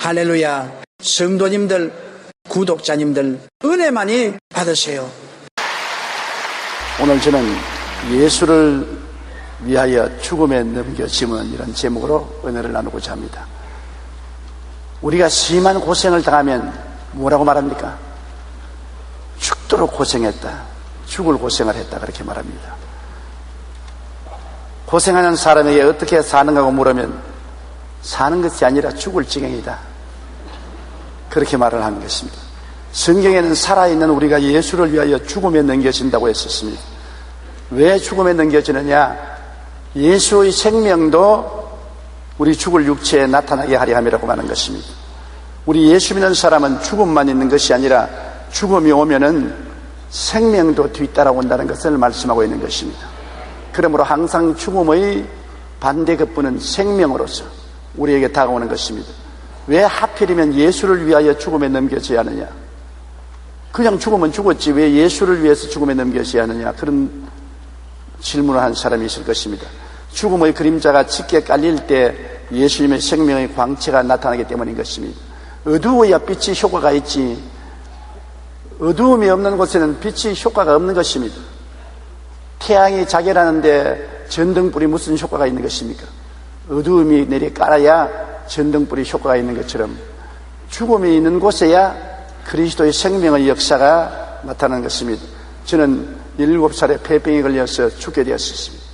할렐루야. 성도님들, 구독자님들 은혜 많이 받으세요. 오늘 저는 예수를 위하여 죽음에 넘겨짐은 이런 제목으로 은혜를 나누고자 합니다. 우리가 심한 고생을 당하면 뭐라고 말합니까? 죽도록 고생했다, 죽을 고생을 했다, 그렇게 말합니다. 고생하는 사람에게 어떻게 사는가고 물으면 사는 것이 아니라 죽을 지경이다, 그렇게 말을 하는 것입니다. 성경에는 살아있는 우리가 예수를 위하여 죽음에 넘겨진다고 했었습니다. 왜 죽음에 넘겨지느냐? 예수의 생명도 우리 죽을 육체에 나타나게 하려 함이라고 하는 것입니다. 우리 예수 믿는 사람은 죽음만 있는 것이 아니라 죽음이 오면은 생명도 뒤따라온다는 것을 말씀하고 있는 것입니다. 그러므로 항상 죽음의 반대급부는 생명으로서 우리에게 다가오는 것입니다. 왜 하필이면 예수를 위하여 죽음에 넘겨져야 하느냐? 그냥 죽으면 죽었지 왜 예수를 위해서 죽음에 넘겨져야 하느냐? 그런 질문을 한 사람이 있을 것입니다. 죽음의 그림자가 짙게 깔릴 때 예수님의 생명의 광채가 나타나기 때문인 것입니다. 어두워야 빛이 효과가 있지, 어두움이 없는 곳에는 빛이 효과가 없는 것입니다. 태양이 자결하는데 전등불이 무슨 효과가 있는 것입니까? 어두움이 내리 깔아야 전등불이 효과가 있는 것처럼 죽음이 있는 곳에야 그리스도의 생명의 역사가 나타나는 것입니다. 저는 17살에 폐병에 걸려서 죽게 되었습니다.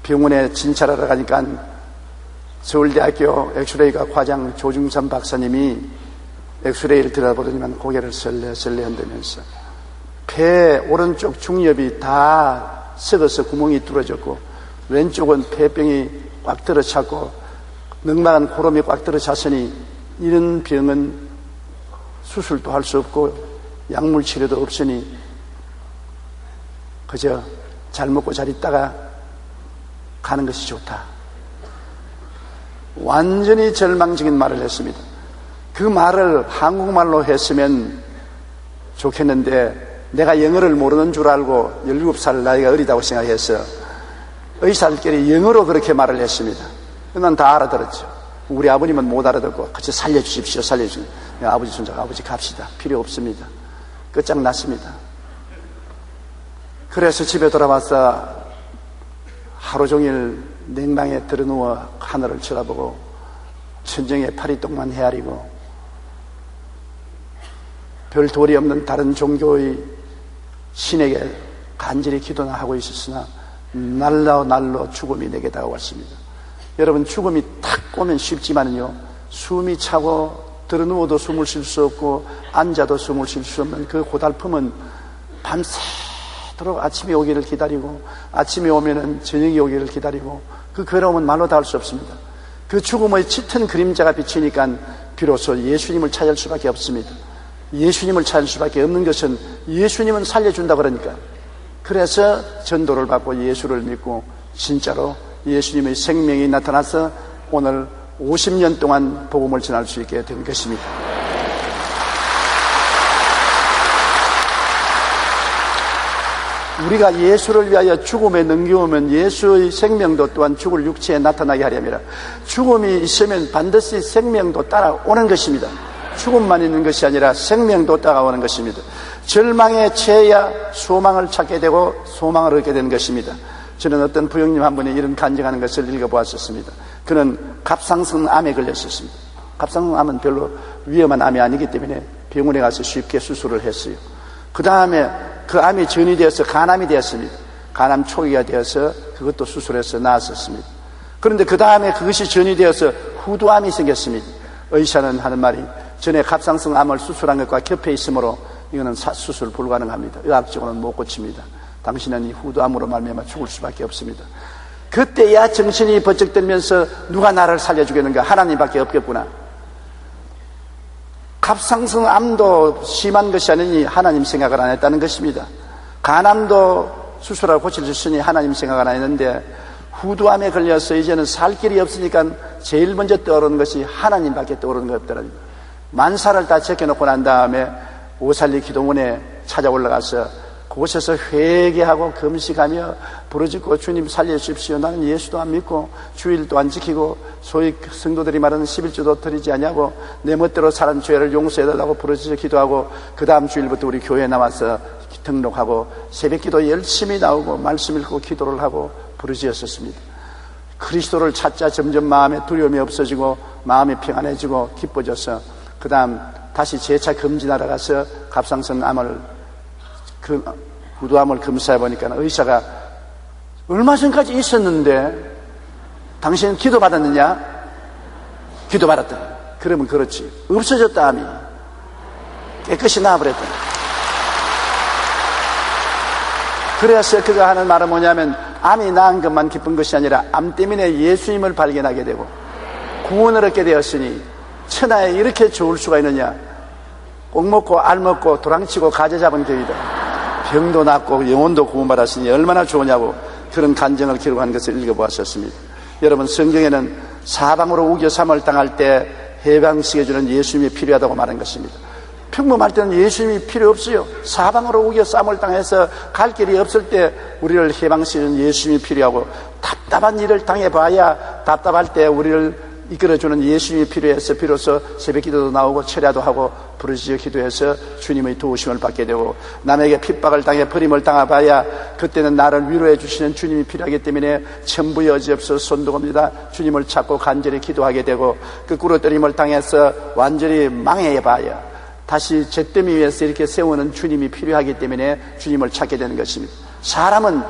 병원에 진찰하러 가니까 서울대학교 엑스레이과 과장 조중삼 박사님이 엑스레이를 들여다보더니만 고개를 설레설레 흔들면서 폐 오른쪽 중엽이 다 썩어서 구멍이 뚫어졌고 왼쪽은 폐병이 꽉 들어찼고 넉넉한 고름이 꽉 들어찼으니 이런 병은 수술도 할 수 없고 약물 치료도 없으니 그저 잘 먹고 잘 있다가 가는 것이 좋다. 완전히 절망적인 말을 했습니다. 그 말을 한국말로 했으면 좋겠는데 내가 영어를 모르는 줄 알고 17살 나이가 어리다고 생각해서 의사들끼리 영어로 그렇게 말을 했습니다. 난 다 알아들었죠. 우리 아버님은 못 알아듣고 같이 살려주십시오, 살려주십시오. 아버지 손자가 아버지 갑시다, 필요 없습니다. 끝장났습니다. 그래서 집에 돌아와서 하루 종일 냉방에 들어누워 하늘을 쳐다보고 천정에 파리똥만 헤아리고 별 도리 없는 다른 종교의 신에게 간절히 기도나 하고 있었으나 날로 죽음이 내게 다가왔습니다. 여러분, 죽음이 탁 오면 쉽지만요, 숨이 차고 들어누워도 숨을 쉴 수 없고 앉아도 숨을 쉴 수 없는 그 고달픔은 밤새도록 아침이 오기를 기다리고 아침이 오면은 저녁이 오기를 기다리고 그 괴로움은 말로 다 할 수 없습니다. 그 죽음의 짙은 그림자가 비치니까 비로소 예수님을 찾을 수밖에 없습니다. 예수님을 찾을 수밖에 없는 것은 예수님은 살려준다 그러니까. 그래서 전도를 받고 예수를 믿고 진짜로 예수님의 생명이 나타나서 오늘 50년 동안 복음을 전할 수 있게 된 것입니다. 우리가 예수를 위하여 죽음에 넘겨오면 예수의 생명도 또한 죽을 육체에 나타나게 하려면 죽음이 있으면 반드시 생명도 따라오는 것입니다. 죽음만 있는 것이 아니라 생명도 따라오는 것입니다. 절망에 처해야 소망을 찾게 되고 소망을 얻게 되는 것입니다. 저는 어떤 부형님 한 분이 이런 간증하는 것을 읽어보았었습니다. 그는 갑상선 암에 걸렸었습니다. 갑상선 암은 별로 위험한 암이 아니기 때문에 병원에 가서 쉽게 수술을 했어요. 그 다음에 그 암이 전이 되어서 간암이 되었습니다. 간암 초기가 되어서 그것도 수술해서 나았었습니다. 그런데 그 다음에 그것이 전이 되어서 후두암이 생겼습니다. 의사는 하는 말이 전에 갑상선 암을 수술한 것과 겹해 있으므로 이거는 수술 불가능합니다. 의학적으로는 못 고칩니다. 당신은 이 후두암으로 말미암아 죽을 수밖에 없습니다. 그때야 정신이 번쩍 들면서 누가 나를 살려주겠는가? 하나님밖에 없겠구나. 갑상선 암도 심한 것이 아니니 하나님 생각을 안 했다는 것입니다. 간암도 수술하고 고칠 수 있으니 하나님 생각을 안 했는데 후두암에 걸려서 이제는 살 길이 없으니까 제일 먼저 떠오르는 것이 하나님밖에 떠오르는 것 없더라고요. 만사를 다 제껴놓고 난 다음에 오살리 기도원에 찾아 올라가서 그곳에서 회개하고 금식하며 부르짖고 주님 살려주십시오. 나는 예수도 안 믿고 주일도 안 지키고 소위 성도들이 말하는 11조도 드리지 않냐고 내 멋대로 사람 죄를 용서해달라고 부르짖어 기도하고 그 다음 주일부터 우리 교회에 나와서 등록하고 새벽기도 열심히 나오고 말씀 읽고 기도를 하고 부르짖었습니다. 그리스도를 찾자 점점 마음에 두려움이 없어지고 마음이 평안해지고 기뻐져서 그 다음 다시 재차 검진하러 가서 갑상선 암을 구두암을 검사해 보니까 의사가 얼마 전까지 있었는데 당신 기도 받았느냐? 기도 받았다. 그러면 그렇지. 없어졌다 암이. 깨끗이 나아버렸다. 그래서 그가 하는 말은 뭐냐면 암이 나은 것만 기쁜 것이 아니라 암 때문에 예수님을 발견하게 되고 구원을 얻게 되었으니 천하에 이렇게 좋을 수가 있느냐. 꼭 먹고 알 먹고 도랑치고 가재 잡은 격이다. 병도 낫고 영혼도 구원받았으니 얼마나 좋으냐고 그런 간증을 기록한 것을 읽어보았었습니다. 여러분 성경에는 사방으로 우겨 삼을 당할 때 해방시켜주는 예수님이 필요하다고 말한 것입니다. 평범할 때는 예수님이 필요 없어요. 사방으로 우겨 쌈을 당해서 갈 길이 없을 때 우리를 해방시켜주는 예수님이 필요하고 답답한 일을 당해봐야 답답할 때 우리를 이끌어주는 예수님이 필요해서 비로소 새벽기도도 나오고 철야도 하고 부르짖어 기도해서 주님의 도우심을 받게 되고 남에게 핍박을 당해 버림을 당해봐야 그때는 나를 위로해 주시는 주님이 필요하기 때문에 천부의 여지없어 손도겁니다. 주님을 찾고 간절히 기도하게 되고 그 꿇어뜨림을 당해서 완전히 망해봐야 다시 잿더미 위에서 이렇게 세우는 주님이 필요하기 때문에 주님을 찾게 되는 것입니다. 사람은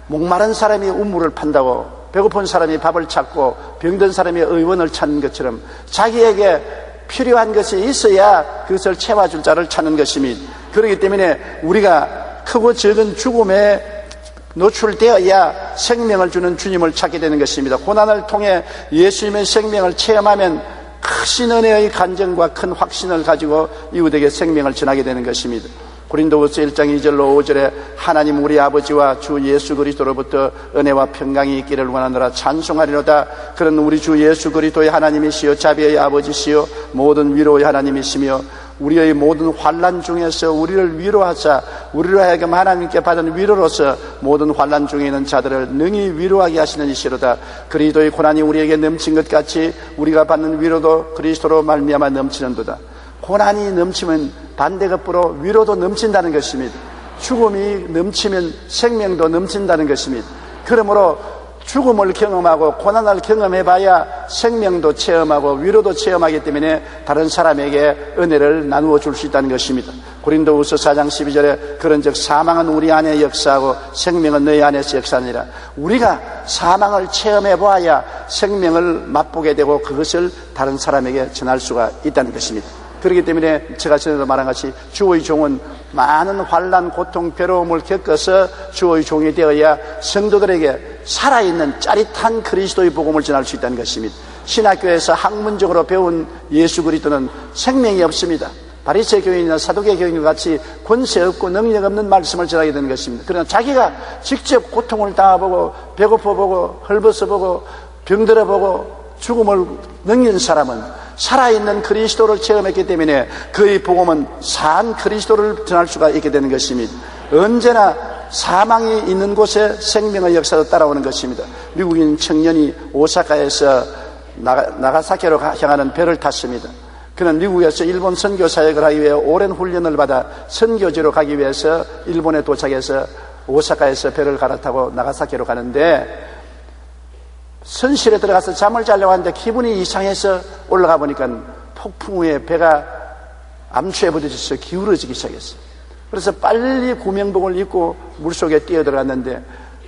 목마른 사람이 우물을 판다고 배고픈 사람이 밥을 찾고 병든 사람이 의원을 찾는 것처럼 자기에게 필요한 것이 있어야 그것을 채워줄 자를 찾는 것입니다. 그렇기 때문에 우리가 크고 적은 죽음에 노출되어야 생명을 주는 주님을 찾게 되는 것입니다. 고난을 통해 예수님의 생명을 체험하면 크신 은혜의 간증과 큰 확신을 가지고 이웃에게 생명을 전하게 되는 것입니다. 고린도후서 1장 2절로 5절에 하나님 우리 아버지와 주 예수 그리스도로부터 은혜와 평강이 있기를 원하노라 찬송하리로다. 그런 우리 주 예수 그리스도의 하나님이시여 자비의 아버지시여 모든 위로의 하나님이시며 우리의 모든 환난 중에서 우리를 위로하사 우리로 하여금 하나님께 받은 위로로서 모든 환난 중에 있는 자들을 능히 위로하게 하시는 이시로다. 그리스도의 고난이 우리에게 넘친 것 같이 우리가 받는 위로도 그리스도로 말미암아 넘치는도다. 고난이 넘치면 반대급부로 위로도 넘친다는 것입니다. 죽음이 넘치면 생명도 넘친다는 것입니다. 그러므로 죽음을 경험하고 고난을 경험해봐야 생명도 체험하고 위로도 체험하기 때문에 다른 사람에게 은혜를 나누어 줄 수 있다는 것입니다. 고린도후서 4장 12절에 그런즉 사망은 우리 안에 역사하고 생명은 너희 안에서 역사하니라. 우리가 사망을 체험해봐야 생명을 맛보게 되고 그것을 다른 사람에게 전할 수가 있다는 것입니다. 그렇기 때문에 제가 전에도 말한 것이 주의 종은 많은 환난, 고통, 괴로움을 겪어서 주의 종이 되어야 성도들에게 살아있는 짜릿한 그리스도의 복음을 전할 수 있다는 것입니다. 신학교에서 학문적으로 배운 예수 그리스도는 생명이 없습니다. 바리새 교인이나 사두개 교인과 같이 권세 없고 능력 없는 말씀을 전하게 되는 것입니다. 그러나 자기가 직접 고통을 당해보고 배고파보고 헐벗어보고 병들어보고 죽음을 넘긴 사람은 살아있는 그리스도를 체험했기 때문에 그의 복음은 산 그리스도를 전할 수가 있게 되는 것입니다. 언제나 사망이 있는 곳에 생명의 역사도 따라오는 것입니다. 미국인 청년이 오사카에서 나가사키로 향하는 배를 탔습니다. 그는 미국에서 일본 선교 사역을 하기 위해 오랜 훈련을 받아 선교지로 가기 위해서 일본에 도착해서 오사카에서 배를 갈아타고 나가사키로 가는데 선실에 들어가서 잠을 자려고 하는데 기분이 이상해서 올라가 보니까 폭풍 후에 배가 암초에 부딪혀서 기울어지기 시작했어요. 그래서 빨리 구명복을 입고 물속에 뛰어들어갔는데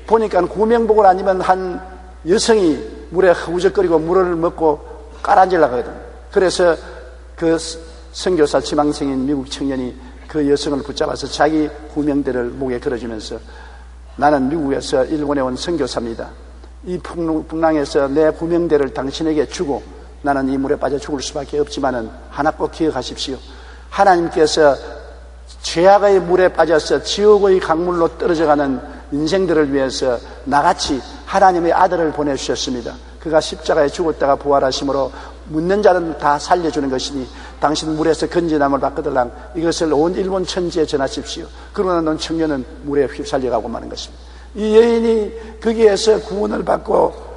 보니까 구명복을 안 입은 한 여성이 물에 허우적거리고 물을 먹고 깔아앉으려고 하거든요. 그래서 그 선교사 지망생인 미국 청년이 그 여성을 붙잡아서 자기 구명대를 목에 걸어주면서 나는 미국에서 일본에 온 선교사입니다. 이 풍랑에서 내 구명대를 당신에게 주고 나는 이 물에 빠져 죽을 수밖에 없지만은 하나 꼭 기억하십시오. 하나님께서 죄악의 물에 빠져서 지옥의 강물로 떨어져가는 인생들을 위해서 나같이 하나님의 아들을 보내주셨습니다. 그가 십자가에 죽었다가 부활하심으로 묻는 자는 다 살려주는 것이니 당신 물에서 건지남을 받거들랑 이것을 온 일본 천지에 전하십시오. 그러나 넌 청년은 물에 휩살려가고 마는 것입니다. 이 여인이 거기에서 구원을 받고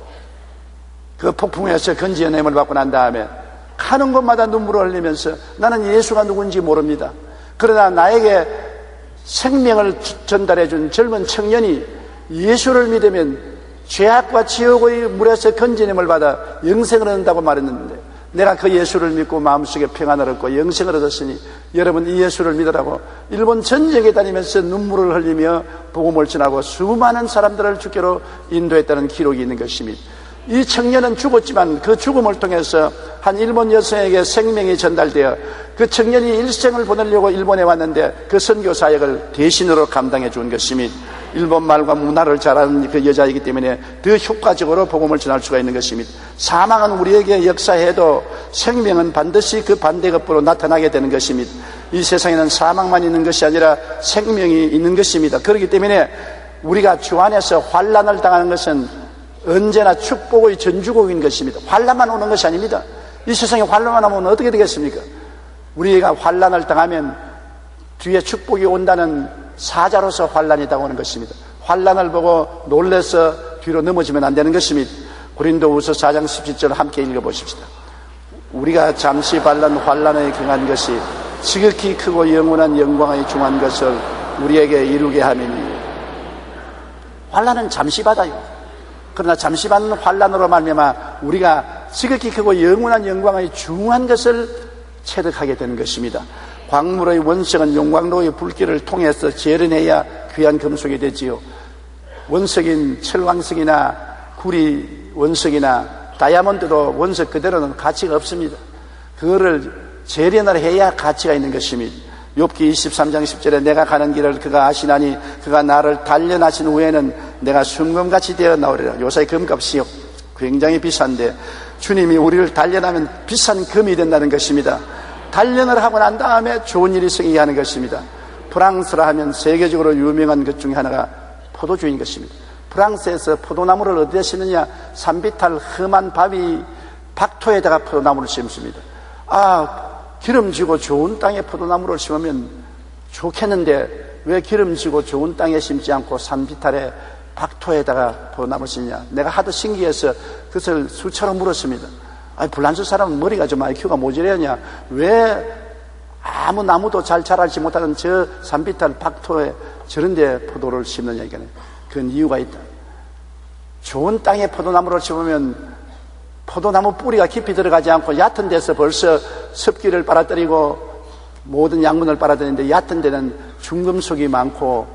그 폭풍에서 건지의 을 받고 난 다음에 가는 곳마다 눈물을 흘리면서 나는 예수가 누군지 모릅니다. 그러나 나에게 생명을 전달해 준 젊은 청년이 예수를 믿으면 죄악과 지옥의 물에서 건지님을 받아 영생을 얻는다고 말했는데 내가 그 예수를 믿고 마음속에 평안을 얻고 영생을 얻었으니 여러분 이 예수를 믿으라고 일본 전역에 다니면서 눈물을 흘리며 복음을 전하고 수많은 사람들을 주께로 인도했다는 기록이 있는 것입니다. 이 청년은 죽었지만 그 죽음을 통해서 한 일본 여성에게 생명이 전달되어 그 청년이 일생을 보내려고 일본에 왔는데 그 선교 사역을 대신으로 감당해 준 것입니다. 일본 말과 문화를 잘 아는 그 여자이기 때문에 더 효과적으로 복음을 전할 수가 있는 것입니다. 사망은 우리에게 역사해도 생명은 반드시 그 반대급부로 나타나게 되는 것입니다. 이 세상에는 사망만 있는 것이 아니라 생명이 있는 것입니다. 그렇기 때문에 우리가 주 안에서 환난을 당하는 것은 언제나 축복의 전주곡인 것입니다. 환난만 오는 것이 아닙니다. 이 세상에 환난만 오면 어떻게 되겠습니까? 우리가 환난을 당하면 뒤에 축복이 온다는 사자로서 환난이 당하는 것입니다. 환난을 보고 놀라서 뒤로 넘어지면 안 되는 것입니다. 고린도후서 4장 17절 함께 읽어보십시다. 우리가 잠시 받는 환난에 경한 것이 지극히 크고 영원한 영광의 중한 것을 우리에게 이루게 함이니. 환난은 잠시 받아요. 그러나 잠시 받는 환난으로 말미암아 우리가 지극히 크고 영원한 영광의 중한 것을 체득하게 되는 것입니다. 광물의 원석은 용광로의 불길을 통해서 재련해야 귀한 금속이 되지요. 원석인 철광석이나 구리 원석이나 다이아몬드도 원석 그대로는 가치가 없습니다. 그거를 재련을 해야 가치가 있는 것입니다. 욥기 23장 10절에 내가 가는 길을 그가 아시나니 그가 나를 단련하신 후에는 내가 순금같이 되어 나오리라. 요새 금값이요 굉장히 비싼데 주님이 우리를 단련하면 비싼 금이 된다는 것입니다. 단련을 하고 난 다음에 좋은 일이 생기게 하는 것입니다. 프랑스라 하면 세계적으로 유명한 것 중에 하나가 포도주인 것입니다. 프랑스에서 포도나무를 어디에 심느냐? 산비탈 험한 바위 박토에다가 포도나무를 심습니다. 기름지고 좋은 땅에 포도나무를 심으면 좋겠는데 왜 기름지고 좋은 땅에 심지 않고 산비탈에 박토에다가 포도나무를 심냐? 내가 하도 신기해서 그것을 수차로 물었습니다. 불란서 사람은 머리가 좀 IQ가 모자라냐? 왜 아무 나무도 잘 자라지 못하는 저 산비탈 박토에 저런데 포도를 심느냐? 그건 이유가 있다. 좋은 땅에 포도나무를 심으면 포도나무 뿌리가 깊이 들어가지 않고 얕은 데서 벌써 습기를 빨아들이고 모든 양분을 빨아들이는데 얕은 데는 중금속이 많고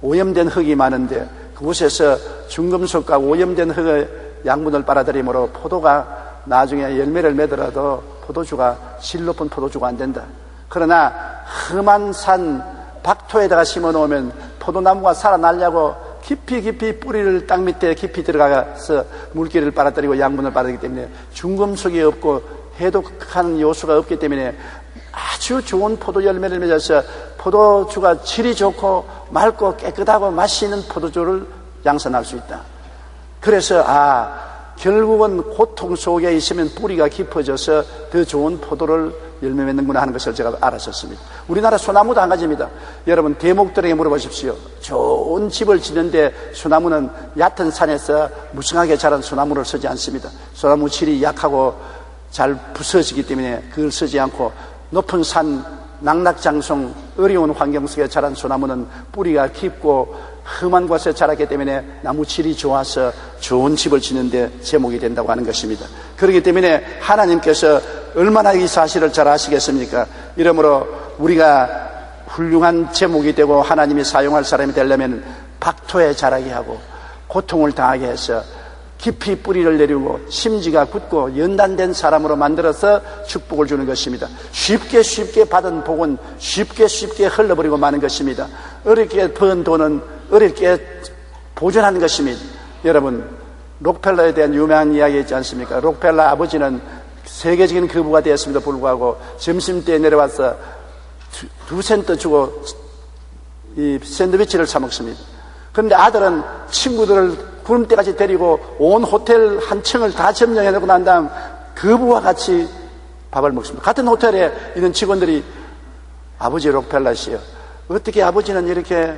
오염된 흙이 많은데 그곳에서 중금속과 오염된 흙의 양분을 빨아들이므로 포도가 나중에 열매를 맺더라도 포도주가 질 높은 포도주가 안 된다. 그러나 험한 산 박토에다가 심어 놓으면 포도나무가 살아나려고 깊이 뿌리를 땅 밑에 깊이 들어가서 물기를 빨아들이고 양분을 빨아들이기 때문에 중금속이 없고 해독하는 요소가 없기 때문에 아주 좋은 포도 열매를 맺어서 포도주가 질이 좋고 맑고 깨끗하고 맛이 있는 포도주를 양산할 수 있다. 그래서 결국은 고통 속에 있으면 뿌리가 깊어져서 더 좋은 포도를 열매 맺는구나 하는 것을 제가 알았었습니다. 우리나라 소나무도 한 가지입니다. 여러분 대목들에게 물어보십시오. 좋은 집을 짓는데 소나무는 얕은 산에서 무성하게 자란 소나무를 쓰지 않습니다. 소나무 질이 약하고 잘 부서지기 때문에 그걸 쓰지 않고 높은 산 낙낙장성 어려운 환경 속에 자란 소나무는 뿌리가 깊고 험한 곳에 자랐기 때문에 나무 질이 좋아서 좋은 집을 짓는데 제목이 된다고 하는 것입니다. 그렇기 때문에 하나님께서 얼마나 이 사실을 잘 아시겠습니까? 이러므로 우리가 훌륭한 제목이 되고 하나님이 사용할 사람이 되려면 박토에 자라게 하고 고통을 당하게 해서 깊이 뿌리를 내리고 심지가 굳고 연단된 사람으로 만들어서 축복을 주는 것입니다. 쉽게 받은 복은 쉽게 흘러버리고 마는 것입니다. 어렵게 번 돈은 어렵게 보존하는 것입니다. 여러분 록펠러에 대한 유명한 이야기 있지 않습니까? 록펠러 아버지는 세계적인 거부가 되었음에도 불구하고 점심때에 내려와서 2센트 주고 이 샌드위치를 사 먹습니다. 그런데 아들은 친구들을 구름대까지 데리고 온 호텔 한 층을 다 점령해놓고 난 다음 거부와 같이 밥을 먹습니다. 같은 호텔에 있는 직원들이 아버지 록펠러시요. 어떻게 아버지는 이렇게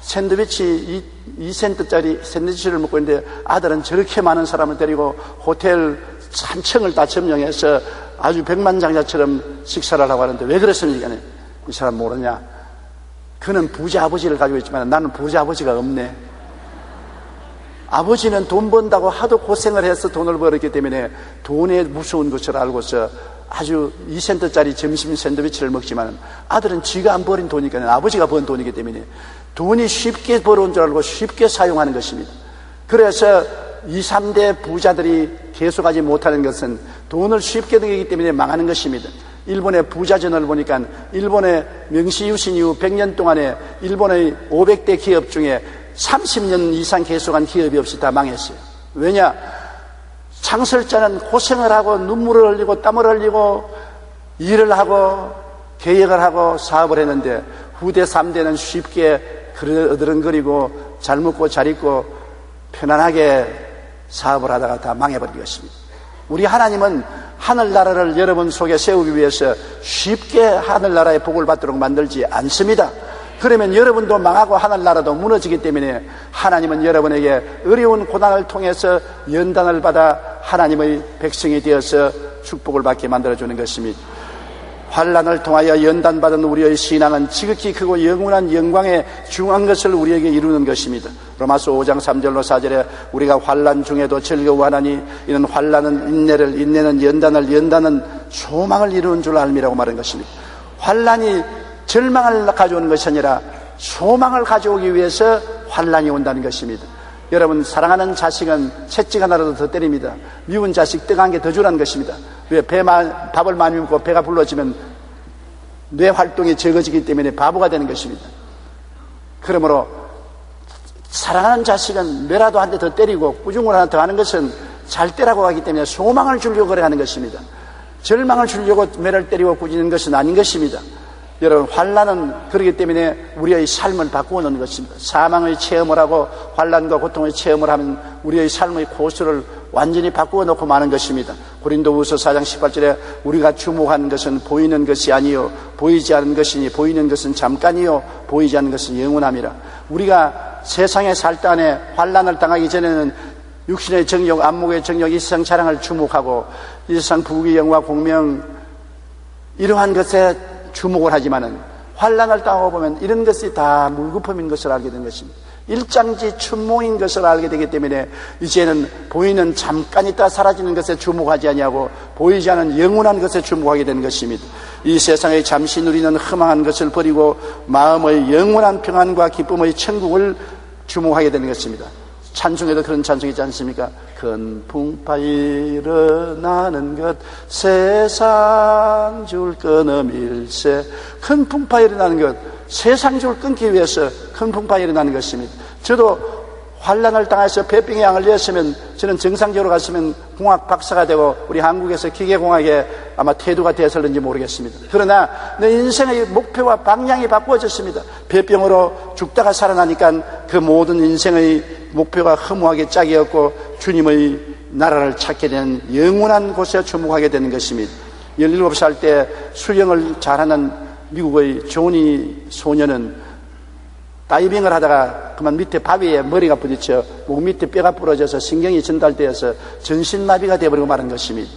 샌드위치 2센트짜리 샌드위치를 먹고 있는데 아들은 저렇게 많은 사람을 데리고 호텔 한 층을 다 점령해서 아주 백만장자처럼 식사를 하고 하는데 왜 그랬습니까? 이 사람 모르냐? 그는 부자 아버지를 가지고 있지만 나는 부자 아버지가 없네. 아버지는 돈 번다고 하도 고생을 해서 돈을 벌었기 때문에 돈에 무서운 것을 알고서 아주 2센트짜리 점심 샌드위치를 먹지만 아들은 지가 안 버린 돈이니까 아버지가 번 돈이기 때문에 돈이 쉽게 벌어온 줄 알고 쉽게 사용하는 것입니다. 그래서 2, 3대 부자들이 계속하지 못하는 것은 돈을 쉽게 들이기 때문에 망하는 것입니다. 일본의 부자전을 보니까 일본의 명시유신 이후 100년 동안에 일본의 500대 기업 중에 30년 이상 계속한 기업이 없이 다 망했어요. 왜냐? 창설자는 고생을 하고 눈물을 흘리고 땀을 흘리고 일을 하고 계획을 하고 사업을 했는데 후대 3대는 쉽게 어드렁거리고 잘 먹고 잘 입고 편안하게 사업을 하다가 다 망해버린 것입니다. 우리 하나님은 하늘나라를 여러분 속에 세우기 위해서 쉽게 하늘나라의 복을 받도록 만들지 않습니다. 그러면 여러분도 망하고 하늘나라도 무너지기 때문에 하나님은 여러분에게 어려운 고난을 통해서 연단을 받아 하나님의 백성이 되어서 축복을 받게 만들어주는 것입니다. 환난을 통하여 연단받은 우리의 신앙은 지극히 크고 영원한 영광에 중한 것을 우리에게 이루는 것입니다. 로마서 5장 3절로 4절에 우리가 환난 중에도 즐거워하나니 이는 환난은 인내를, 인내는 연단을, 연단은 소망을 이루는 줄 알미라고 말한 것입니다. 환난이 절망을 가져오는 것이 아니라 소망을 가져오기 위해서 환난이 온다는 것입니다. 여러분, 사랑하는 자식은 채찍 하나라도 더 때립니다. 미운 자식 떡 한 개 더 주라는 것입니다. 왜? 밥을 많이 먹고 배가 불러지면 뇌 활동이 적어지기 때문에 바보가 되는 것입니다. 그러므로 사랑하는 자식은 매라도 한 대 더 때리고 꾸중을 하나 더 하는 것은 잘 때라고 하기 때문에 소망을 주려고 그래 하는 것입니다. 절망을 주려고 매를 때리고 꾸짖는 것은 아닌 것입니다. 여러분, 환난은 그렇기 때문에 우리의 삶을 바꾸어 놓는 것입니다. 사망의 체험을 하고 환난과 고통의 체험을 하면 우리의 삶의 코스를 완전히 바꾸어 놓고 마는 것입니다. 고린도후서 4장 18절에 우리가 주목하는 것은 보이는 것이 아니요 보이지 않는 것이니 보이는 것은 잠깐이요 보이지 않는 것은 영원함이라. 우리가 세상에 살 때 안에 환난을 당하기 전에는 육신의 정욕, 안목의 정욕, 이 세상 자랑을 주목하고 이 세상 부귀, 영화, 공명 이러한 것에 주목을 하지만은 환난을 당하고 보면 이런 것이 다 물거품인 것을 알게 된 것입니다. 일장지 춘몽인 것을 알게 되기 때문에 이제는 보이는 잠깐 있다 사라지는 것에 주목하지 아니하고 보이지 않은 영원한 것에 주목하게 되는 것입니다. 이 세상에 잠시 누리는 흠망한 것을 버리고 마음의 영원한 평안과 기쁨의 천국을 주목하게 되는 것입니다. 찬송에도 그런 찬송이 있지 않습니까? 큰 풍파 일어나는 것 세상 줄 끊음 일세. 큰 풍파 일어나는 것 세상 줄 끊기 위해서 큰 풍파 일어나는 것입니다. 저도 환난을 당해서 폐병의 양을 냈으면 저는 정상적으로 갔으면 공학 박사가 되고 우리 한국에서 기계공학에 아마 태도가 되었을는지 모르겠습니다. 그러나 내 인생의 목표와 방향이 바꾸어졌습니다. 폐병으로 죽다가 살아나니까 그 모든 인생의 목표가 허무하게 짝이었고 주님의 나라를 찾게 되는 영원한 곳에 주목하게 되는 것입니다. 17살 때 수영을 잘하는 미국의 조니 소녀는 다이빙을 하다가 그만 밑에 바위에 머리가 부딪혀 목 밑에 뼈가 부러져서 신경이 전달되어서 전신마비가 되어버리고 마는 것입니다.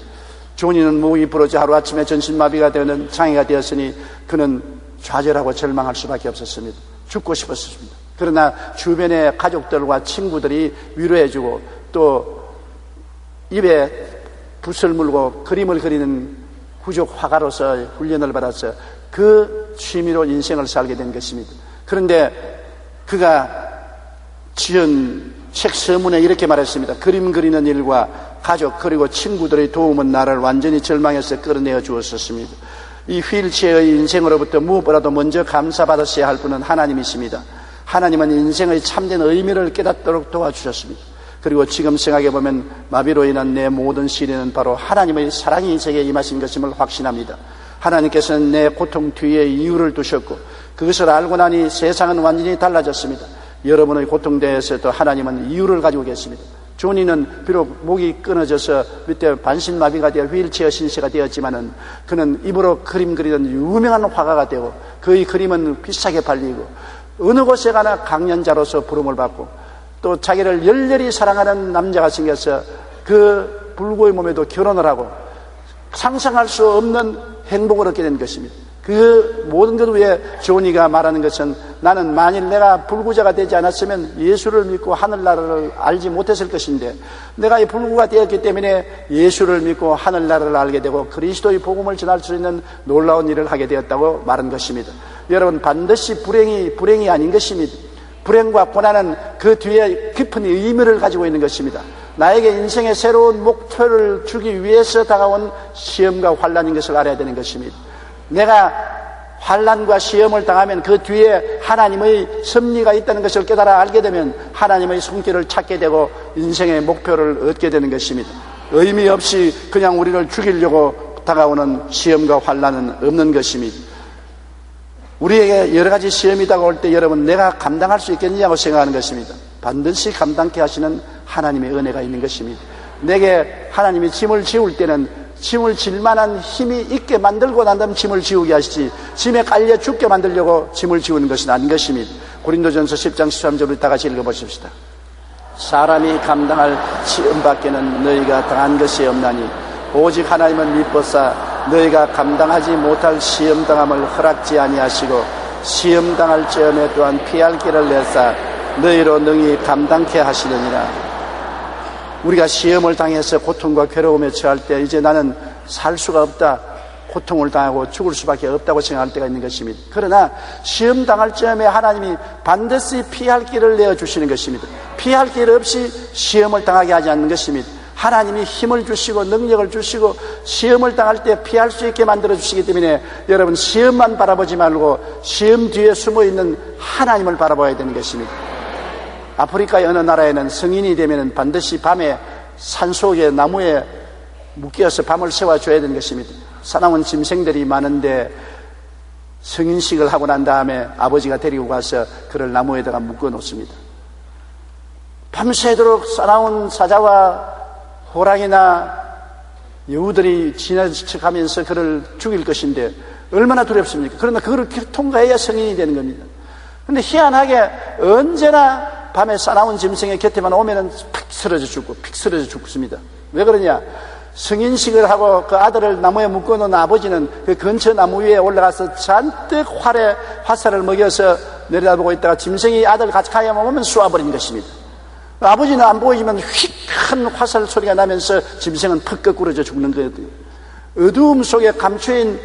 조니는 목이 부러져 하루아침에 전신마비가 되는 장애가 되었으니 그는 좌절하고 절망할 수밖에 없었습니다. 죽고 싶었습니다. 그러나 주변의 가족들과 친구들이 위로해주고 또 입에 붓을 물고 그림을 그리는 후족 화가로서 훈련을 받아서 그 취미로 인생을 살게 된 것입니다. 그런데 그가 지은 책 서문에 이렇게 말했습니다. 그림 그리는 일과 가족 그리고 친구들의 도움은 나를 완전히 절망에서 끌어내어 주었습니다. 이 휠체어의 인생으로부터 무엇보다도 먼저 감사받았어야 할 분은 하나님이십니다. 하나님은 인생의 참된 의미를 깨닫도록 도와주셨습니다. 그리고 지금 생각해보면 마비로 인한 내 모든 시련은 바로 하나님의 사랑이 제게 임하신 것임을 확신합니다. 하나님께서는 내 고통 뒤에 이유를 두셨고 그것을 알고 나니 세상은 완전히 달라졌습니다. 여러분의 고통 대해서도 하나님은 이유를 가지고 계십니다. 조니는 비록 목이 끊어져서 밑에 반신마비가 되어 휠체어 신세가 되었지만은 그는 입으로 그림 그리던 유명한 화가가 되고 그의 그림은 비싸게 팔리고 어느 곳에 가나 강연자로서 부름을 받고 또 자기를 열렬히 사랑하는 남자가 생겨서 그 불구의 몸에도 결혼을 하고 상상할 수 없는 행복을 얻게 된 것입니다. 그 모든 것 위에 조니가 말하는 것은 나는 만일 내가 불구자가 되지 않았으면 예수를 믿고 하늘나라를 알지 못했을 것인데 내가 이 불구가 되었기 때문에 예수를 믿고 하늘나라를 알게 되고 그리스도의 복음을 전할 수 있는 놀라운 일을 하게 되었다고 말한 것입니다. 여러분, 반드시 불행이 아닌 것입니다. 불행과 고난은 그 뒤에 깊은 의미를 가지고 있는 것입니다. 나에게 인생의 새로운 목표를 주기 위해서 다가온 시험과 환난인 것을 알아야 되는 것입니다. 내가 환난과 시험을 당하면 그 뒤에 하나님의 섭리가 있다는 것을 깨달아 알게 되면 하나님의 손길을 찾게 되고 인생의 목표를 얻게 되는 것입니다. 의미 없이 그냥 우리를 죽이려고 다가오는 시험과 환난은 없는 것입니다. 우리에게 여러 가지 시험이 다가올 때 여러분 내가 감당할 수 있겠느냐고 생각하는 것입니다. 반드시 감당케 하시는 하나님의 은혜가 있는 것입니다. 내게 하나님이 짐을 지울 때는 짐을 질 만한 힘이 있게 만들고 난 다음 짐을 지우게 하시지 짐에 깔려 죽게 만들려고 짐을 지우는 것은 아닌 것입니다. 고린도전서 10장 13절을 다 같이 읽어보십시다. 사람이 감당할 시험 밖에는 너희가 당한 것이 없나니 오직 하나님은 미쁘사 너희가 감당하지 못할 시험 당함을 허락지 아니하시고 시험 당할 즈음에 또한 피할 길을 내사 너희로 능히 감당케 하시느니라. 우리가 시험을 당해서 고통과 괴로움에 처할 때 이제 나는 살 수가 없다, 고통을 당하고 죽을 수밖에 없다고 생각할 때가 있는 것입니다. 그러나 시험 당할 즈음에 하나님이 반드시 피할 길을 내어주시는 것입니다. 피할 길 없이 시험을 당하게 하지 않는 것입니다. 하나님이 힘을 주시고 능력을 주시고 시험을 당할 때 피할 수 있게 만들어 주시기 때문에 여러분 시험만 바라보지 말고 시험 뒤에 숨어있는 하나님을 바라봐야 되는 것입니다. 아프리카의 어느 나라에는 성인이 되면 반드시 밤에 산속에 나무에 묶여서 밤을 새워줘야 되는 것입니다. 사나운 짐승들이 많은데 성인식을 하고 난 다음에 아버지가 데리고 가서 그를 나무에다가 묶어 놓습니다. 밤새도록 사나운 사자와 호랑이나 여우들이 지나쳐가면서 그를 죽일 것인데 얼마나 두렵습니까? 그러나 그걸 통과해야 성인이 되는 겁니다. 그런데 희한하게 언제나 밤에 싸나운 짐승의 곁에만 오면은 픽 쓰러져 죽습니다. 왜 그러냐? 성인식을 하고 그 아들을 나무에 묶어놓은 아버지는 그 근처 나무 위에 올라가서 잔뜩 화살을 먹여서 내려다보고 있다가 짐승이 아들 같이 가야만 오면 쏘아버린 것입니다. 아버지는 안 보이지만 휙 큰 화살 소리가 나면서 짐승은 퍽 거꾸러져 죽는 거예요. 어두움 속에 감추인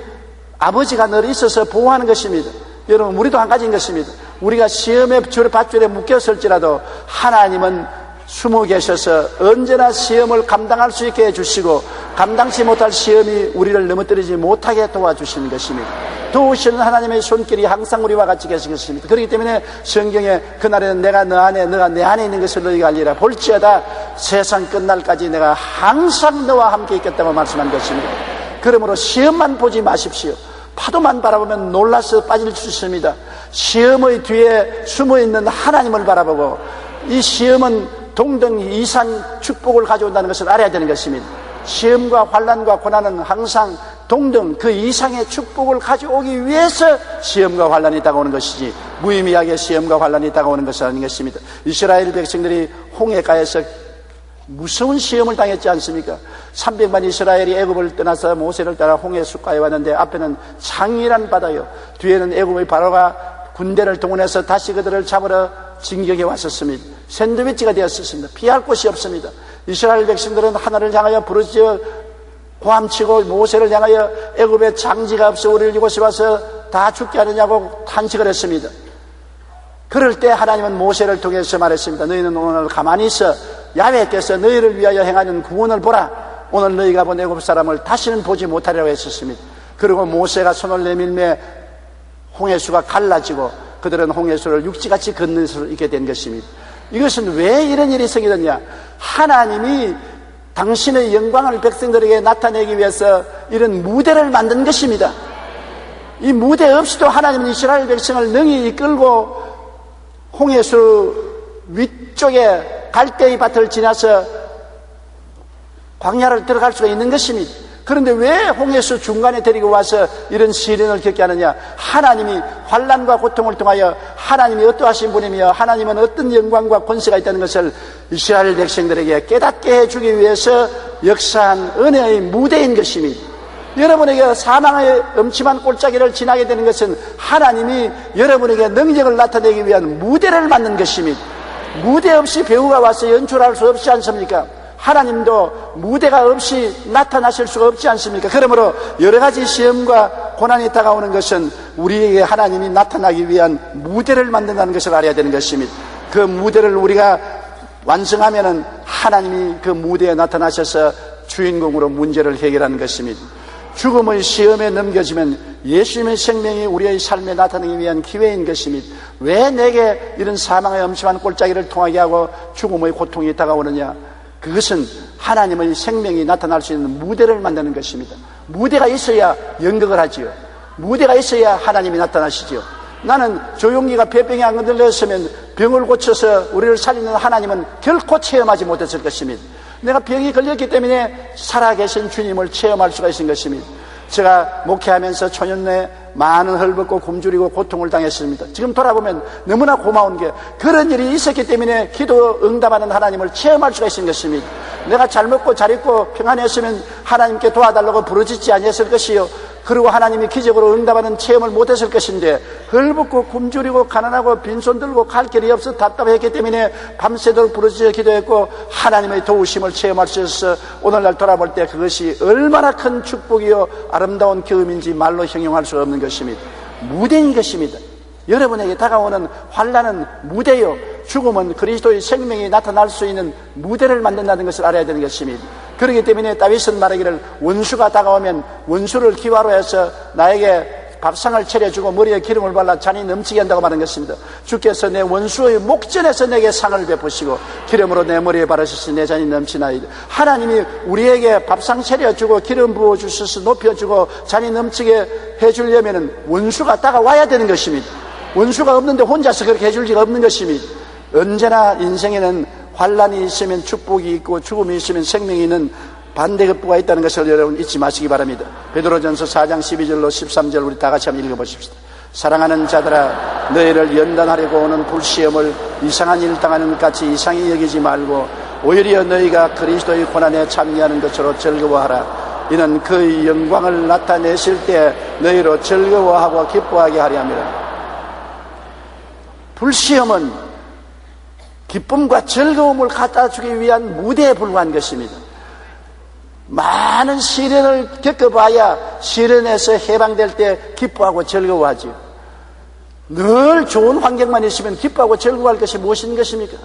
아버지가 늘 있어서 보호하는 것입니다. 여러분, 우리도 한 가지인 것입니다. 우리가 시험의 밧줄에 묶였을지라도 하나님은 숨어 계셔서 언제나 시험을 감당할 수 있게 해주시고 감당치 못할 시험이 우리를 넘어뜨리지 못하게 도와주시는 것입니다. 도우시는 하나님의 손길이 항상 우리와 같이 계시겠습니다. 그렇기 때문에 성경에 그날에는 내가 너 안에 너가 내 안에 있는 것을 너희가 알리라. 볼지어다 세상 끝날까지 내가 항상 너와 함께 있겠다고 말씀한 것입니다. 그러므로 시험만 보지 마십시오. 파도만 바라보면 놀라서 빠질 수 있습니다. 시험의 뒤에 숨어있는 하나님을 바라보고 이 시험은 동등 이상 축복을 가져온다는 것을 알아야 되는 것입니다. 시험과 환난과 고난은 항상 동등 그 이상의 축복을 가져오기 위해서 시험과 환난이 다가오는 것이지 무의미하게 시험과 환난이 다가오는 것은 아닌 것입니다. 이스라엘 백성들이 홍해가에서 무서운 시험을 당했지 않습니까? 300만 이스라엘이 애굽을 떠나서 모세를 따라 홍해 숫가에 왔는데 앞에는 창이란 바다요, 뒤에는 애굽의 바로가 군대를 동원해서 다시 그들을 잡으러 진격해 왔었습니다. 샌드위치가 되었습니다. 피할 곳이 없습니다. 이스라엘 백성들은 하늘을 향하여 부르짖어 고함치고 모세를 향하여 애굽에 장지가 없어 우리를 이곳에 와서 다 죽게 하느냐고 탄식을 했습니다. 그럴 때 하나님은 모세를 통해서 말했습니다. 너희는 오늘 가만히 있어 야훼께서 너희를 위하여 행하는 구원을 보라. 오늘 너희가 본 애굽 사람을 다시는 보지 못하리라고 했었습니다. 그리고 모세가 손을 내밀매 홍해수가 갈라지고 그들은 홍해수를 육지같이 건널 수 있게 된 것입니다. 이것은 왜 이런 일이 생기느냐? 하나님이 당신의 영광을 백성들에게 나타내기 위해서 이런 무대를 만든 것입니다. 이 무대 없이도 하나님은 이스라엘 백성을 능히 이끌고 홍해수 위쪽에 갈대의 밭을 지나서 광야를 들어갈 수가 있는 것입니다. 그런데 왜 홍해수 중간에 데리고 와서 이런 시련을 겪게 하느냐? 하나님이 환난과 고통을 통하여 하나님이 어떠하신 분이며 하나님은 어떤 영광과 권세가 있다는 것을 이스라엘 백성들에게 깨닫게 해주기 위해서 역사한 은혜의 무대인 것입니다. 여러분에게 사망의 음침한 골짜기를 지나게 되는 것은 하나님이 여러분에게 능력을 나타내기 위한 무대를 만든 것입니다. 무대 없이 배우가 와서 연출할 수 없지 않습니까? 하나님도 무대가 없이 나타나실 수가 없지 않습니까? 그러므로 여러 가지 시험과 고난이 다가오는 것은 우리에게 하나님이 나타나기 위한 무대를 만든다는 것을 알아야 되는 것입니다. 그 무대를 우리가 완성하면은 하나님이 그 무대에 나타나셔서 주인공으로 문제를 해결하는 것입니다. 죽음의 시험에 넘겨지면 예수님의 생명이 우리의 삶에 나타나기 위한 기회인 것입니다. 왜 내게 이런 사망의 엄침한 골짜기를 통하게 하고 죽음의 고통이 다가오느냐? 그것은 하나님의 생명이 나타날 수 있는 무대를 만드는 것입니다. 무대가 있어야 연극을 하지요. 무대가 있어야 하나님이 나타나시죠. 나는 조용기가 폐병에 안 건들렸으면 병을 고쳐서 우리를 살리는 하나님은 결코 체험하지 못했을 것입니다. 내가 병이 걸렸기 때문에 살아계신 주님을 체험할 수가 있는 것입니다. 제가 목회하면서 초년내 많은 헐벗고 굶주리고 고통을 당했습니다. 지금 돌아보면 너무나 고마운 게 그런 일이 있었기 때문에 기도 응답하는 하나님을 체험할 수가 있는 것입니다. 내가 잘 먹고 잘 입고 평안했으면 하나님께 도와달라고 부르짖지 아니했을 것이요, 그리고 하나님이 기적으로 응답하는 체험을 못했을 것인데 헐벗고 굶주리고 가난하고 빈손 들고 갈 길이 없어 답답했기 때문에 밤새도록 부르짖어 기도했고 하나님의 도우심을 체험할 수 있어서 오늘날 돌아볼 때 그것이 얼마나 큰 축복이요 아름다운 경험인지 말로 형용할 수 없는 것입니다. 무대인 것입니다. 여러분에게 다가오는 환난은 무대요, 죽음은 그리스도의 생명이 나타날 수 있는 무대를 만든다는 것을 알아야 되는 것입니다. 그렇기 때문에 다윗은 말하기를 원수가 다가오면 원수를 기화로 해서 나에게 밥상을 차려주고 머리에 기름을 발라 잔이 넘치게 한다고 말한 것입니다. 주께서 내 원수의 목전에서 내게 상을 베푸시고 기름으로 내 머리에 바르시니 내 잔이 넘치나이다. 하나님이 우리에게 밥상 차려주고 기름 부어주셔서 높여주고 잔이 넘치게 해주려면 원수가 다가와야 되는 것입니다. 원수가 없는데 혼자서 그렇게 해줄 리가 없는 것입니다. 언제나 인생에는 환난이 있으면 축복이 있고 죽음이 있으면 생명이 있는 반대급부가 있다는 것을 여러분 잊지 마시기 바랍니다. 베드로전서 4장 12절로 13절 우리 다 같이 한번 읽어보십시다. 사랑하는 자들아, 너희를 연단하려고 오는 불시험을 이상한 일 당하는 것 같이 이상히 여기지 말고 오히려 너희가 그리스도의 고난에 참여하는 것으로 즐거워하라. 이는 그의 영광을 나타내실 때 너희로 즐거워하고 기뻐하게 하려 함이라. 불시험은 기쁨과 즐거움을 갖다 주기 위한 무대에 불과한 것입니다. 많은 시련을 겪어봐야 시련에서 해방될 때 기뻐하고 즐거워하지요. 늘 좋은 환경만 있으면 기뻐하고 즐거워할 것이 무엇인 것입니까?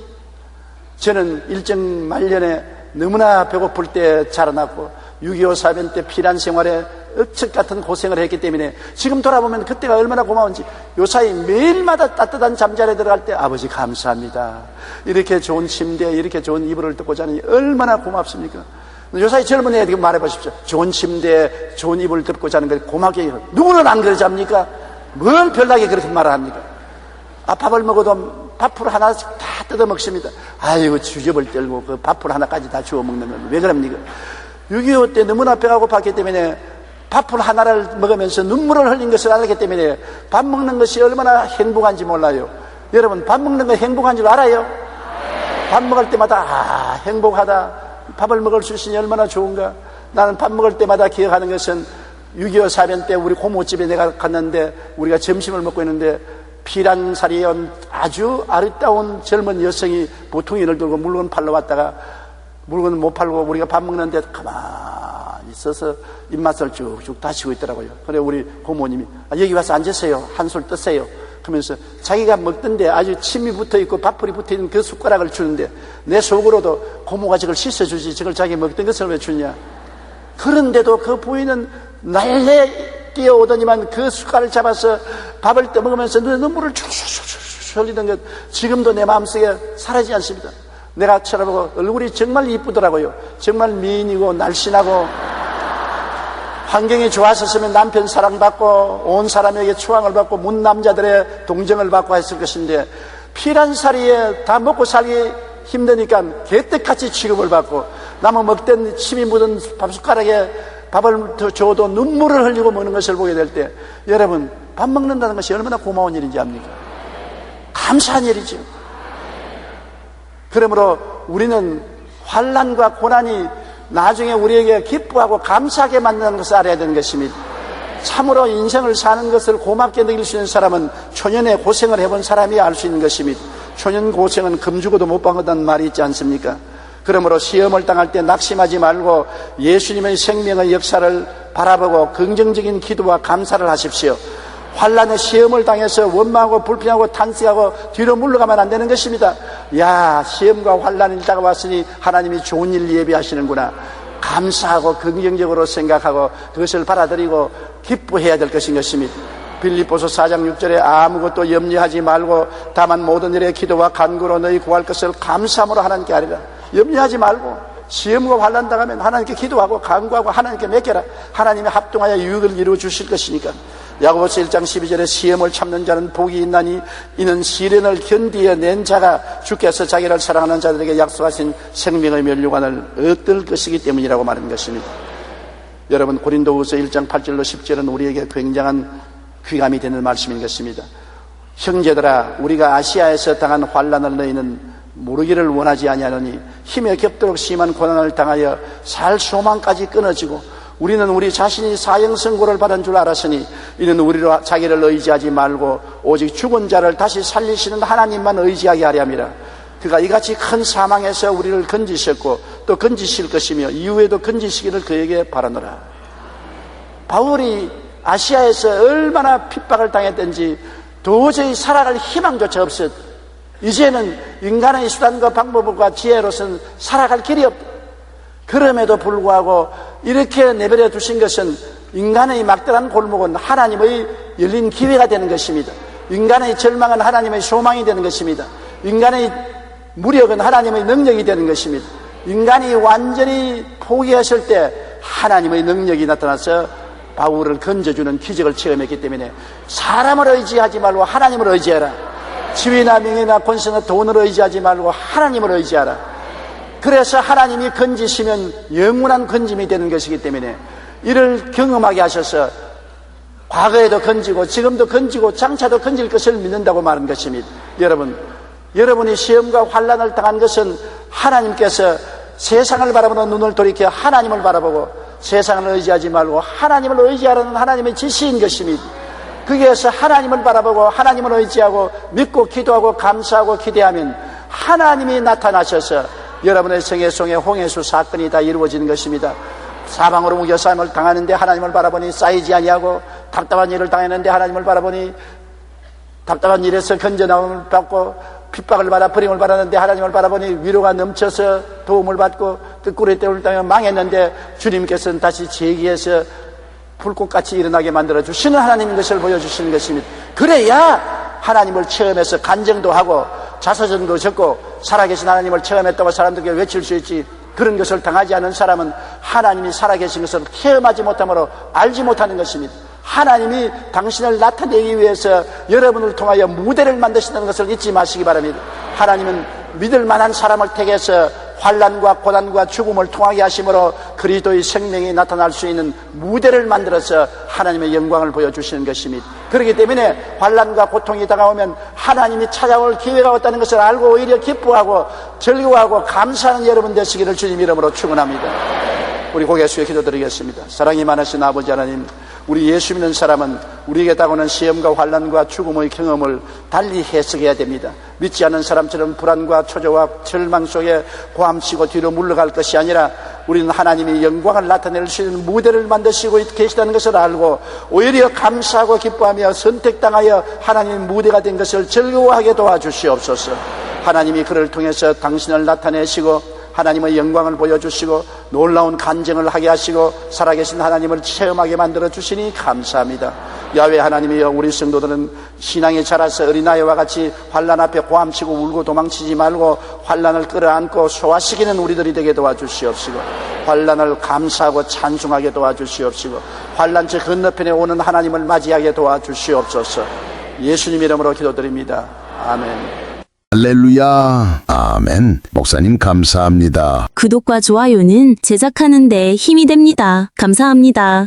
저는 일정 말년에 너무나 배고플 때 자라났고 6.25 사변 때 피난 생활에 억척 같은 고생을 했기 때문에 지금 돌아보면 그때가 얼마나 고마운지, 요사이 매일마다 따뜻한 잠자리에 들어갈 때 아버지 감사합니다, 이렇게 좋은 침대에 이렇게 좋은 이불을 덮고 자니 얼마나 고맙습니까? 요사이 젊은 애에게 말해보십시오. 좋은 침대에 좋은 이불을 덮고 자는 걸 고맙게, 누구는 안 그러지 합니까? 뭘 별나게 그렇게 말을 합니까? 밥을 먹어도 밥풀 하나씩 다 뜯어 먹습니다. 아이고 주접을 떨고 그 밥풀 하나까지 다 주워 먹는 건 왜 그럽니까? 6.25 때 너무나 배가 고팠기 때문에 밥풀 하나를 먹으면서 눈물을 흘린 것을 알았기 때문에 밥 먹는 것이 얼마나 행복한지 몰라요. 여러분, 밥 먹는 거 행복한 줄 알아요? 밥 먹을 때마다 행복하다, 밥을 먹을 수 있으니 얼마나 좋은가. 나는 밥 먹을 때마다 기억하는 것은 6.25 사변 때 우리 고모집에 내가 갔는데 우리가 점심을 먹고 있는데 피란살이에 온 아주 아리따운 젊은 여성이 보통인을 들고 물건 팔러 왔다가 물건을 못 팔고 우리가 밥 먹는데 가만히 있어서 입맛을 쭉쭉 다시고 있더라고요. 그래 우리 고모님이 여기 와서 앉으세요, 한술 뜨세요 그러면서 자기가 먹던데 아주 침이 붙어있고 밥풀이 붙어있는 그 숟가락을 주는데 내 속으로도 고모가 저걸 씻어주지 저걸 자기 먹던 것을 왜 주냐. 그런데도 그 부인은 날래 뛰어오더니만 그 숟가락을 잡아서 밥을 떠먹으면서 눈물을 쭉 흘리던 것 지금도 내 마음속에 사라지지 않습니다. 내가 쳐다보고 얼굴이 정말 이쁘더라고요. 정말 미인이고 날씬하고 환경이 좋았었으면 남편 사랑받고 온 사람에게 추앙을 받고 문 남자들의 동정을 받고 했을 것인데 피란살이에 다 먹고 살기 힘드니까 개떡같이 취급을 받고 남은 먹던 침이 묻은 밥숟가락에 밥을 더 줘도 눈물을 흘리고 먹는 것을 보게 될 때 여러분 밥 먹는다는 것이 얼마나 고마운 일인지 압니까? 감사한 일이죠. 그러므로 우리는 환난과 고난이 나중에 우리에게 기뻐하고 감사하게 만드는 것을 알아야 되는 것입니다. 참으로 인생을 사는 것을 고맙게 느낄 수 있는 사람은 초년에 고생을 해본 사람이 알 수 있는 것입니다. 초년 고생은 금주고도 못 받는다는 말이 있지 않습니까? 그러므로 시험을 당할 때 낙심하지 말고 예수님의 생명의 역사를 바라보고 긍정적인 기도와 감사를 하십시오. 환난의 시험을 당해서 원망하고 불평하고 탄식하고 뒤로 물러가면 안 되는 것입니다. 야, 시험과 환난이 다가왔으니 하나님이 좋은 일 예비하시는구나. 감사하고 긍정적으로 생각하고 그것을 받아들이고 기뻐해야 될 것인 것입니다. 빌립보서 4장 6절에 아무것도 염려하지 말고 다만 모든 일에 기도와 간구로 너희 구할 것을 감사함으로 하나님께 아뢰라. 염려하지 말고 시험과 환난 당하면 하나님께 기도하고 간구하고 하나님께 맡겨라. 하나님이 합동하여 유익을 이루어 주실 것이니까. 야고보서 1장 12절에 시험을 참는 자는 복이 있나니 이는 시련을 견디어낸 자가 주께서 자기를 사랑하는 자들에게 약속하신 생명의 면류관을 얻을 것이기 때문이라고 말하는 것입니다. 여러분 고린도후서 1장 8절로 10절은 우리에게 굉장한 귀감이 되는 말씀인 것입니다. 형제들아 우리가 아시아에서 당한 환난을 너희는 모르기를 원하지 아니하노니 힘에 겹도록 심한 고난을 당하여 살 소망까지 끊어지고 우리는 우리 자신이 사형선고를 받은 줄 알았으니 이는 우리로 자기를 의지하지 말고 오직 죽은 자를 다시 살리시는 하나님만 의지하게 하려 함이라. 그가 이같이 큰 사망에서 우리를 건지셨고 또 건지실 것이며 이후에도 건지시기를 그에게 바라노라. 바울이 아시아에서 얼마나 핍박을 당했던지 도저히 살아갈 희망조차 없었. 이제는 인간의 수단과 방법과 지혜로서는 살아갈 길이 없다. 그럼에도 불구하고 이렇게 내버려 두신 것은 인간의 막다른 골목은 하나님의 열린 기회가 되는 것입니다. 인간의 절망은 하나님의 소망이 되는 것입니다. 인간의 무력은 하나님의 능력이 되는 것입니다. 인간이 완전히 포기했을 때 하나님의 능력이 나타나서 바울을 건져주는 기적을 체험했기 때문에 사람을 의지하지 말고 하나님을 의지해라. 지위나 명예나 권세나 돈을 의지하지 말고 하나님을 의지하라. 그래서 하나님이 건지시면 영원한 건짐이 되는 것이기 때문에 이를 경험하게 하셔서 과거에도 건지고 지금도 건지고 장차도 건질 것을 믿는다고 말한 것입니다. 여러분이 시험과 환난을 당한 것은 하나님께서 세상을 바라보는 눈을 돌이켜 하나님을 바라보고 세상을 의지하지 말고 하나님을 의지하라는 하나님의 지시인 것입니다. 거기에서 하나님을 바라보고 하나님을 의지하고 믿고 기도하고 감사하고 기대하면 하나님이 나타나셔서 여러분의 생애 속에 홍해수 사건이 다 이루어지는 것입니다. 사방으로 무겨싸임을 당하는데 하나님을 바라보니 쌓이지 아니하고 답답한 일을 당했는데 하나님을 바라보니 답답한 일에서 건져나옴을 받고 핍박을 받아 버림을 받았는데 하나님을 바라보니 위로가 넘쳐서 도움을 받고 꿀의 때를 당해 망했는데 주님께서는 다시 재기해서 불꽃같이 일어나게 만들어 주시는 하나님인 것을 보여주시는 것입니다. 그래야 하나님을 체험해서 간증도 하고 자서전도 적고 살아계신 하나님을 체험했다고 사람들에게 외칠 수 있지. 그런 것을 당하지 않은 사람은 하나님이 살아계신 것을 체험하지 못하므로 알지 못하는 것입니다. 하나님이 당신을 나타내기 위해서 여러분을 통하여 무대를 만드신다는 것을 잊지 마시기 바랍니다. 하나님은 믿을 만한 사람을 택해서 환난과 고난과 죽음을 통하게 하심으로 그리스도의 생명이 나타날 수 있는 무대를 만들어서 하나님의 영광을 보여주시는 것입니다. 그렇기 때문에 환난과 고통이 다가오면 하나님이 찾아올 기회가 왔다는 것을 알고 오히려 기뻐하고 즐거워하고 감사하는 여러분 되시기를 주님 이름으로 축원합니다. 우리 고개 숙여 기도드리겠습니다. 사랑이 많으신 아버지 하나님, 우리 예수 믿는 사람은 우리에게 다가오는 시험과 환난과 죽음의 경험을 달리 해석해야 됩니다. 믿지 않는 사람처럼 불안과 초조와 절망 속에 고함치고 뒤로 물러갈 것이 아니라 우리는 하나님이 영광을 나타낼 수 있는 무대를 만드시고 계시다는 것을 알고 오히려 감사하고 기뻐하며 선택당하여 하나님의 무대가 된 것을 즐거워하게 도와주시옵소서. 하나님이 그를 통해서 당신을 나타내시고 하나님의 영광을 보여주시고 놀라운 간증을 하게 하시고 살아계신 하나님을 체험하게 만들어 주시니 감사합니다. 야훼 하나님이여, 우리 성도들은 신앙이 자라서 어린아이와 같이 환난 앞에 고함치고 울고 도망치지 말고 환난을 끌어안고 소화시키는 우리들이 되게 도와주시옵시고 환난을 감사하고 찬송하게 도와주시옵시고 환난 저 건너편에 오는 하나님을 맞이하게 도와주시옵소서. 예수님 이름으로 기도드립니다. 아멘. 할렐루야. 아멘. 목사님 감사합니다. 구독과 좋아요는 제작하는 데 힘이 됩니다. 감사합니다.